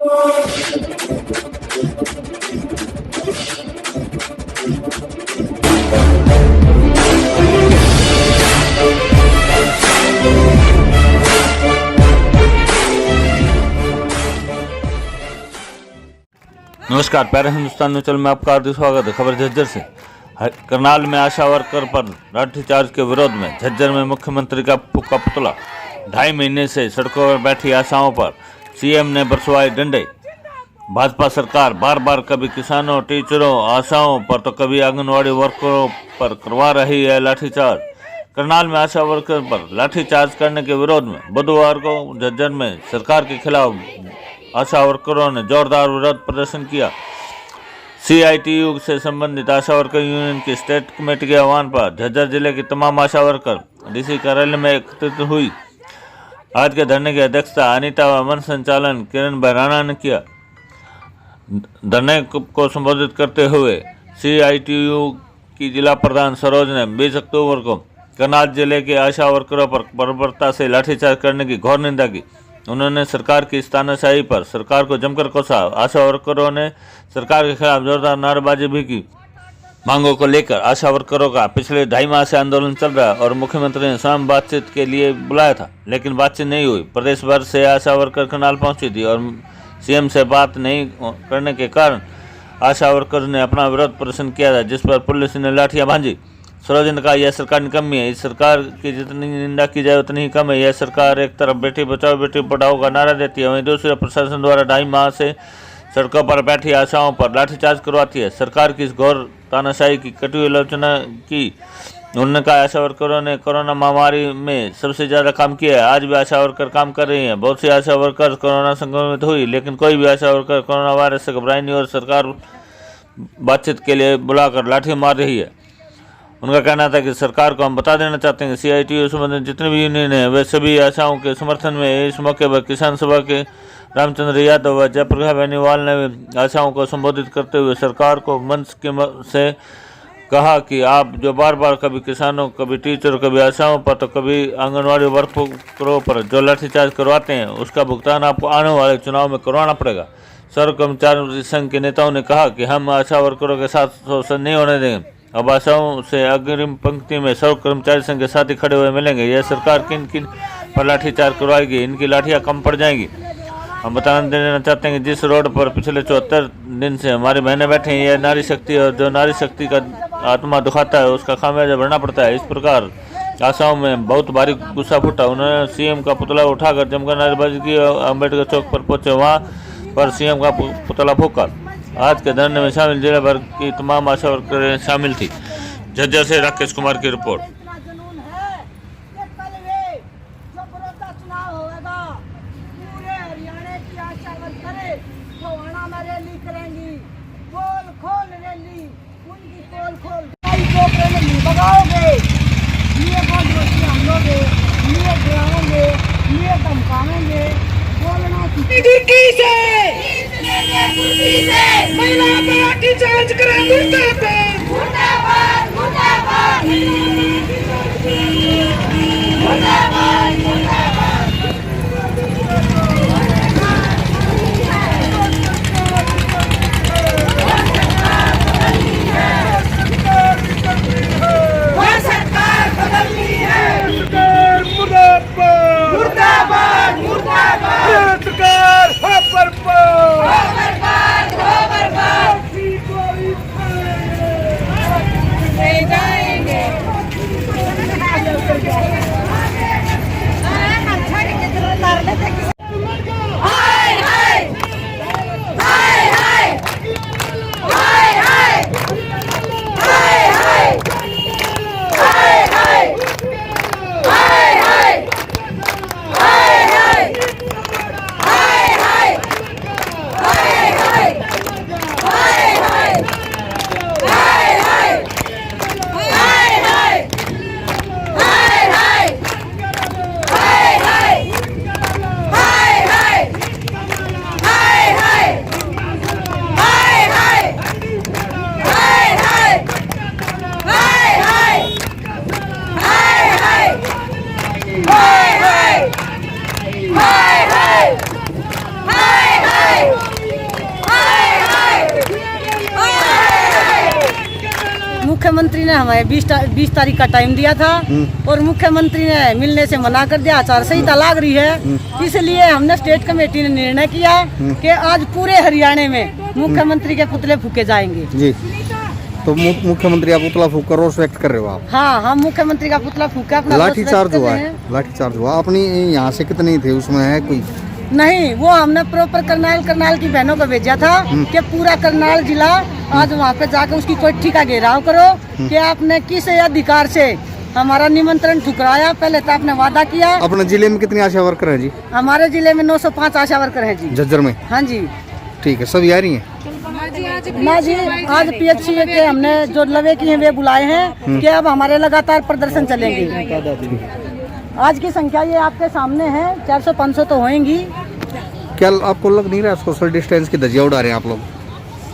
नमस्कार, para Hindustan news में आपका हार्दिक स्वागत है। खबर झज्जर से। करनाल में आशा वर्कर पर लाठीचार्ज के विरोध में झज्जर में मुख्यमंत्री का फूका पुतला। 2.5 महीने से सड़कों पर बैठी आशाओं पर सीएम ने बरसवाए डंडे। भाजपा सरकार बार बार कभी किसानों, टीचरों, आशाओं पर तो कभी आंगनवाड़ी वर्करों पर करवा रही है लाठीचार्ज। करनाल में आशा वर्कर पर लाठीचार्ज करने के विरोध में बुधवार को झज्जर में सरकार के खिलाफ आशा वर्करों ने जोरदार विरोध प्रदर्शन किया। सीआईटीयू से संबंधित आशा वर्कर यूनियन की स्टेट कमेटी के आह्वान पर झज्जर जिले की तमाम आशा वर्कर डीसी कार्यालय में एकत्रित हुई। आज के धरने की अध्यक्षता अनीता व मंच संचालन किरण बहराना ने किया। धरने को संबोधित करते हुए सीआईटीयू की जिला प्रधान सरोज ने 20 अक्टूबर को करनाल जिले के आशा वर्करों पर बर्बरता से लाठीचार्ज करने की घोर निंदा की। उन्होंने सरकार की इस तानाशाही पर सरकार को जमकर कोसा। आशा वर्करों ने सरकार के खिलाफ जोरदार नारेबाजी भी की। मांगों को लेकर आशा वर्करों का पिछले 2.5 माह से आंदोलन चल रहा है और मुख्यमंत्री ने स्वयं बातचीत के लिए बुलाया था, लेकिन बातचीत नहीं हुई। प्रदेश भर से आशा वर्कर करनाल पहुंची थी और सीएम से बात नहीं करने के कारण आशा वर्कर ने अपना विरोध प्रदर्शन किया था, जिस पर पुलिस ने लाठियां भांजी। सरोज ने कहा, यह सरकार निकम्मी है। इस सरकार की जितनी निंदा की जाए उतनी ही कम है। यह सरकार एक तरफ बेटी बचाओ बेटी पढ़ाओ का नारा देती है, वहीं दूसरी प्रशासन द्वारा 2.5 माह से सड़कों पर बैठी आशाओं पर लाठीचार्ज करवाती है। सरकार की इस घोर तानाशाही की कटु आलोचना की। उन्होंने कहा, आशा वर्करों ने कोरोना महामारी में सबसे ज़्यादा काम किया है। आज भी आशा वर्कर काम कर रही हैं। बहुत सी आशा वर्कर कोरोना संक्रमित हुई, लेकिन कोई भी आशा वर्कर कोरोना वायरस से घबराई नहीं और सरकार बातचीत के लिए बुलाकर लाठी मार रही है। उनका कहना था कि सरकार को हम बता देना चाहते हैं कि सीआईटीयू संबंधित जितने भी यूनियन हैं वे सभी आशाओं के समर्थन में। इस मौके पर किसान सभा के रामचंद्र यादव व जयप्रकाश बेनीवाल ने आशाओं को संबोधित करते हुए सरकार को मंच से कहा कि आप जो बार बार कभी किसानों, कभी टीचर, कभी आशाओं पर तो कभी आंगनवाड़ी वर्करों पर जो लाठीचार्ज करवाते हैं, उसका भुगतान आपको आने वाले चुनाव में करवाना पड़ेगा। सर्व कर्मचारी संघ के नेताओं ने कहा कि हम आशा वर्करों के साथ शोषण नहीं होने देंगे। अब आशाओं से अग्रिम पंक्ति में सर्व कर्मचारी संघ के साथ ही खड़े हुए मिलेंगे। यह सरकार किन किन पर लाठीचार्ज करवाएगी, इनकी लाठियां कम पड़ जाएंगी। हम बता देना चाहते हैं कि जिस रोड पर पिछले 74 दिन से हमारी बहनें बैठी हैं, यह नारी शक्ति है और जो नारी शक्ति का आत्मा दुखाता है उसका खामियाजा भरना पड़ता है। इस प्रकार आशाओं में बहुत भारी गुस्सा फूटा। उन्होंने सीएम का पुतला उठाकर जमकर नारेबाजी की। अम्बेडकर चौक पर पहुंचे, वहाँ पर सीएम का पुतला फूका। आज के धरने में शामिल जिले भर की तमाम आशा वर्करें शामिल थी। झज्जर से राकेश कुमार की रिपोर्ट। महिला पर लाठीचार्ज करें, मुर्दाबाद मुर्दाबाद मुर्दाबाद मुर्दाबाद मुर्दाबाद। सरकार बदलनी है, मुर्दाबाद मुर्दाबाद मुर्दाबाद। सरकार हो बर्बाद हो बर्बाद। जाएंगे ने हमें 20 तारीख का टाइम दिया था और मुख्यमंत्री ने मिलने से मना कर दिया। आचार संहिता लाग रही है, इसलिए हमने स्टेट कमेटी ने निर्णय किया कि आज पूरे हरियाणा में मुख्यमंत्री के पुतले फूके जाएंगे। जी, तो मुख्यमंत्री आप पुतला फूक कर रोष व्यक्त कर रहे हो आप? हाँ, हम मुख्यमंत्री का पुतला फूका, अपना लाठीचार्ज हुआ है, लाठीचार्ज हुआ। अपनी यहाँ से कितने थे उसमें, है कोई? नहीं, वो हमने प्रॉपर करनाल की बहनों को भेजा था कि पूरा करनाल जिला आज वहाँ पे जाकर उसकी कोठी का घेराव करो कि आपने किस अधिकार से हमारा निमंत्रण ठुकराया। पहले तो आपने वादा किया। अपने जिले में कितनी आशा वर्कर है जी? हमारे जिले में 905 आशा वर्कर है जी। झज्जर में? हाँ जी। ठीक है, सभी आ रही हैं? ना जी, आज PHC के हमने जो लवे की हैं वे बुलाए हैं कि अब हमारे लगातार प्रदर्शन चलेंगे। आज की संख्या ये आपके सामने है, 400-500 तो होंगी। क्या आपको लग नहीं रहा सोशल डिस्टेंस की धज्जियां उड़ा रहे हैं आप लोग?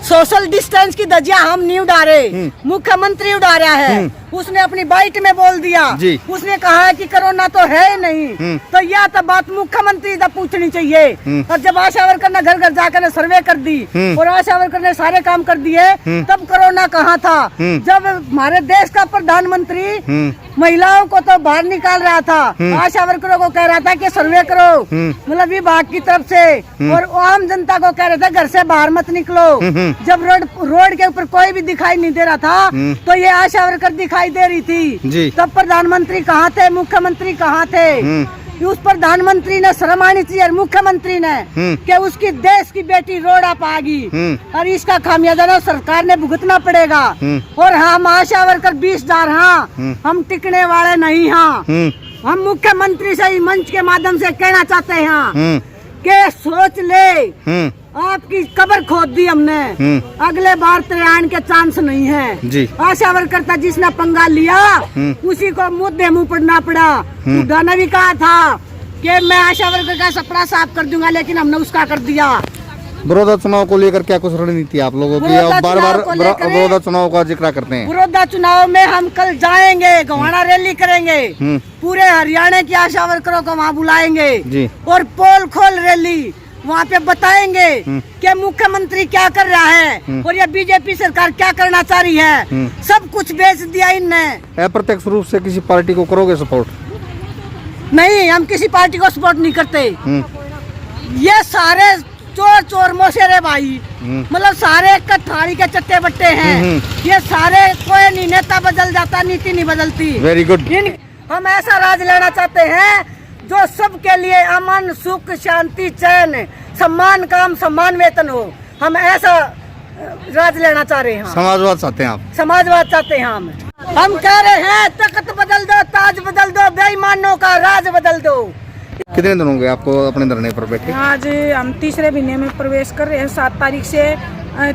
सोशल डिस्टेंस की धज्जियां हम नहीं उड़ा रहे, मुख्यमंत्री उड़ा रहा है। उसने अपनी बाइट में बोल दिया, उसने कहा है कि कोरोना तो है नहीं, तो यह तो बात मुख्यमंत्री से पूछनी चाहिए। और जब आशा वर्कर ने घर घर जाकर सर्वे कर दी और आशा वर्कर ने सारे काम कर दिए, तब कोरोना कहाँ था? जब हमारे देश का प्रधानमंत्री महिलाओं को तो बाहर निकाल रहा था, आशा वर्करों को कह रहा था कि सर्वे करो, मतलब विभाग की तरफ से, और आम जनता को कह रहे थे घर से बाहर मत निकलो। जब रोड के ऊपर कोई भी दिखाई नहीं दे रहा था, तो ये आशा वर्कर दिखाई दे रही थी। तब प्रधानमंत्री कहाँ थे, मुख्यमंत्री कहाँ थे? उस प्रधानमंत्री ने शर्म आनी चाहिए, मुख्यमंत्री ने, कि उसकी देश की बेटी रोड़ा पाएगी और इसका खामियाजा ना सरकार ने भुगतना पड़ेगा। और हम आशा वर्कर 20,000 हाँ, हम टिकने वाले नहीं हाँ। हम मुख्यमंत्री से ही मंच के माध्यम से कहना चाहते हैं कि सोच ले, आपकी कब्र खोद दी हमने, अगले बार त्रियान के चांस नहीं है जी। आशा वर्कर था जिसने पंगा लिया, उसी को मुद्दे मुंह पड़ना पड़ा। हुड्डा ने भी कहा था कि मैं आशा वर्कर का सपना साफ कर दूंगा, लेकिन हमने उसका कर दिया। बड़ौदा चुनाव को लेकर क्या कुछ रणनीति आप लोगों की? बार बार बड़ौदा चुनाव का जिक्र करते हैं। बड़ौदा चुनाव में हम कल जाएंगे, गवाना रैली करेंगे, पूरे हरियाणा की आशा वर्करों को वहाँ बुलाएंगे और पोल खोल रैली वहाँ पे बताएंगे कि मुख्यमंत्री क्या कर रहा है और ये बीजेपी सरकार क्या करना चाह रही है। सब कुछ बेच दिया इनने। अप्रत्यक्ष रूप से किसी पार्टी को करोगे सपोर्ट? नहीं, हम किसी पार्टी को सपोर्ट नहीं करते। ये सारे चोर मोशेरे भाई, मतलब सारे थाली के चट्टे बट्टे हैं। ये सारे, कोई नहीं नेता बदल जाता, नीति नहीं बदलती। Very good. हम ऐसा राज लेना चाहते हैं जो सबके लिए अमन, सुख, शांति, चैन, सम्मान, काम, सम्मान, वेतन हो। हम ऐसा राज लेना चाह रहे हैं। समाजवाद चाहते हैं आप? समाजवाद चाहते हैं हम कह रहे हैं तख्त बदल दो, ताज बदल दो, बेईमानों का राज बदल दो। कितने दिन हो गए आपको अपने धरने पर बैठे? आज हम तीसरे महीने में प्रवेश कर रहे हैं। 7 तारीख से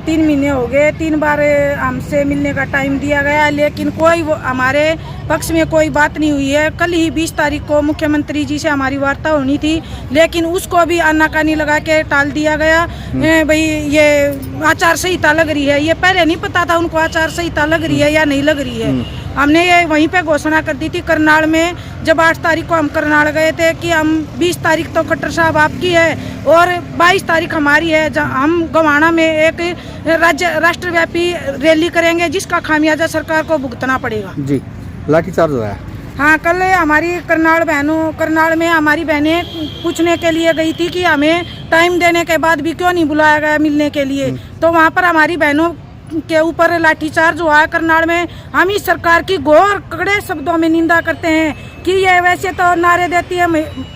3 महीने हो गए। 3 बार हमसे मिलने का टाइम दिया गया, लेकिन कोई हमारे पक्ष में कोई बात नहीं हुई है। कल ही 20 तारीख को मुख्यमंत्री जी से हमारी वार्ता होनी थी, लेकिन उसको भी आनाकानी लगा के टाल दिया गया। भाई ये आचार संहिता लग रही है, ये पहले नहीं पता था उनको आचार संहिता लग रही है या नहीं लग रही है। हमने ये वहीं पे घोषणा कर दी थी करनाल में, जब 8 तारीख को हम करनाल गए थे कि हम 20 तारीख तो खट्टर साहब आपकी है और 22 तारीख हमारी है। हम गवाना में एक राष्ट्रव्यापी रैली करेंगे जिसका खामियाजा सरकार को भुगतना पड़ेगा जी। लाठीचार्ज हुआ है? हाँ, कल हमारी करनाल में हमारी बहनें पूछने के लिए गई थी कि हमें टाइम देने के बाद भी क्यों नहीं बुलाया गया मिलने के लिए, तो वहाँ पर हमारी बहनों के ऊपर लाठीचार्ज हुआ है करनाल में। हम इस सरकार की घोर कड़े शब्दों में निंदा करते हैं कि ये वैसे तो नारे देती है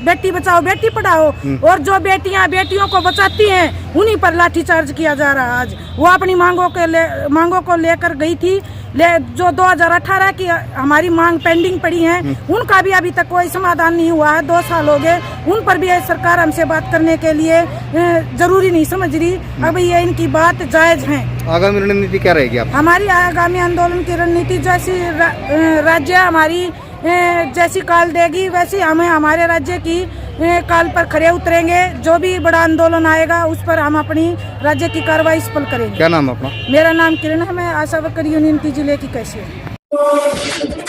बेटी बचाओ बेटी पढ़ाओ, और जो बेटियां बेटियों को बचाती हैं उन्हीं पर लाठीचार्ज किया जा रहा है। आज वो अपनी मांगों को लेकर गई थी, जो 2018 की हमारी मांग पेंडिंग पड़ी है, उनका भी अभी तक कोई समाधान नहीं हुआ है। 2 साल हो गए, उन पर भी सरकार हमसे बात करने के लिए जरूरी नहीं समझ रही। अब ये इनकी बात जायज है। आगामी रणनीति क्या रहेगी आप? हमारी आगामी आंदोलन की रणनीति जैसी राज्य हमारी जैसी काल देगी वैसी हमें हमारे राज्य की काल पर खड़े उतरेंगे। जो भी बड़ा आंदोलन आएगा उस पर हम अपनी राज्य की कार्रवाई सफल करेंगे। क्या नाम अपना? मेरा नाम किरण है, मैं आशा वर्कर यूनियन की जिले की कैशियर।